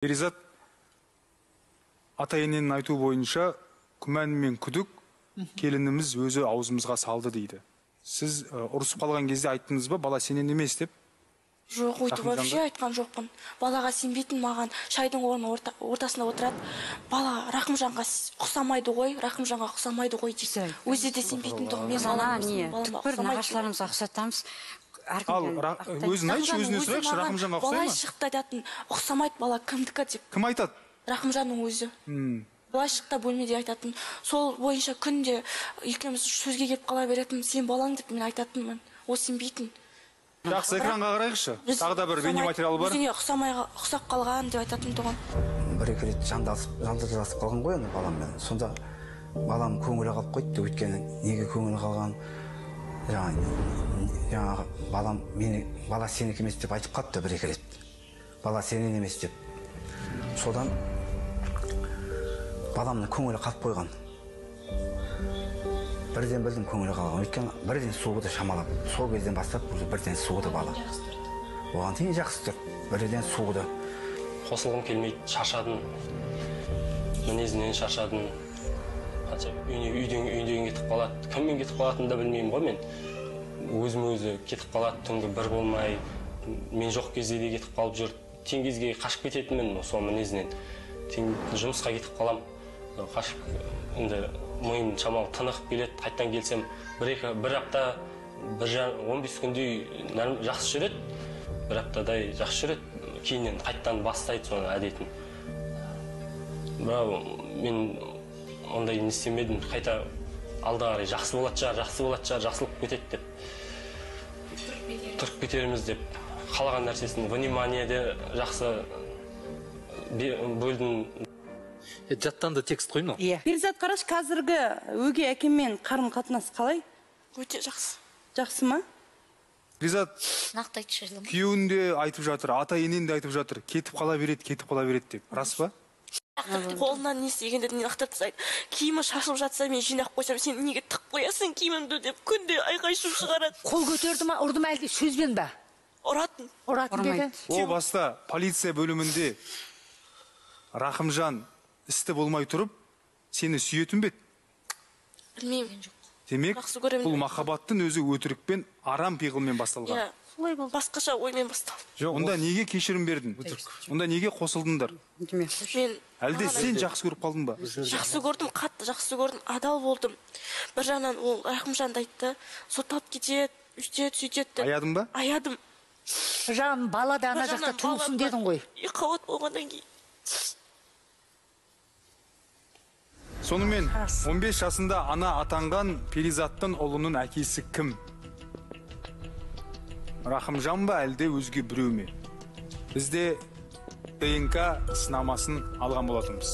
Перизат ата-ененің айтуы бойынша күмән мен күдік келініміз өзі аузымызға салды дейді. Сіз ұрысып қалған кезде айттыңыз ба, бала сенен емес деп? Жоқ, өйтіп вообще айтқан жоқпын. Балаға сенбейтін, маған шайдың ортасында отырады. Бала Рахымжанға ұқсамайды ғой, Рахымжанға ұқсамайды ғой дейді. Өзі де сенбейтін тұғын. Мен балама бір нағашыларымызға ұқсатамыз. Ал өзін айтшы, өзіне сұрайықшы, Рахымжанға ұқсай ма? Былай шықты айтатын, ұқсамайды бала кімдікі деп. Кім айтады? Рахымжанның өзі. Былай шықта бөлмеде айтатын. Сол бойынша күнде екеуміз сөзге келіп қала беретін, сен балаң деп мен айтатынмын. О сенбейтін. Жақсы, экранға қарайықшы. Тағы да бір бейнематериал бар. Өзіңе ұқсап қалған деп айтатын тұғын. Бір-екі рет жанталасып қалған ғой енді баламмен. Сонда балам көңілі қалып қойды. Өйткені неге көңілі қалған? Жаңағы балам бала сенікі емес деп айтып қалыпты бір-екі рет. Бала сенен емес деп. Содан баламның көңілі қалып қойған. Бірден білдім көңілі қалған. Өйткені бірден суыды шамалап. Сол кезден бастап бірден суыды бала. Оған дейін жақсы тұр. Бірден суыды. Қосылғым келмейді, шаршадым. Мінезінен шаршадым. Үйден кетіп қалады. Кіммен кетіп қалатынын да білмеймін ғой мен. Өзім-өзі кетіп қалады, түнгі бір болмай. Мен жоқ кезде де кетіп қалып жүр. Тен кезге қашып кететінмін сол мінезінен. Жұмысқа кетіп қалам. Қашып, енді мойын шамалы тынығып келеді, қайттан келсем, бір апта, 15 күндей жақсы жүреді, бір аптадай жақсы жүреді, кейіннен қайттан бастайды соны әдетін. Бірақ мен ондай не істемедім, қайта алда қарай жақсы болады шығар, жақсылық кетеді деп. Тұрып кетеріміз деп, қалаған нәрсесін вниманиеде жақсы бөлдің. Жаттанды текст қойын ол? Перизат, қараш, қазіргі өгей әкеммен қарым-қатынас қалай? Өте жақсы. Жақсы ма? Перизат, күйеуін де айтып жатыр, ата-енен де айтып жатыр, кетіп қала береді деп. Рас па? Қолынан не істегенде нақтырып тастайды. Киімі шашылып жатса, мен жинақ қойсам, сен неге тық қоясың киімімді деп күнде айқай-шу шығарады. Қол көтерді ма, ұрды ма әлде сөзбен ба? Ұратын. Ұратын деді. О баста полиция бөлімінде Рахымжан істі болмай тұрып, сені сүйетін бет? Білмеймін. Демек, бұл махаббаттың өзі өтірікпен, арам пиғылмен басталған. Басқаша оймен басталды. Жоқ, онда неге кешірім бердің? Онда неге қосылдыңдар? Әлде сен жақсы көріп қалдың ба? Жақсы көрдім, қатты жақсы көрдім, адал болдым. Бір жағынан ол Рахымжанды айтты, сотталып кетеді, сөйтеді. Аядың ба? Аядым. Жан бала да ана жақта туылсын дедің ғой. Қауат болғаннан кейін. Сонымен 15 жасында ана атанған Перизаттың ұлының әкесі кім? Рахымжан ба әлде өзге біреу ме? Бізде ДНК сынамасын алған болатынбыз.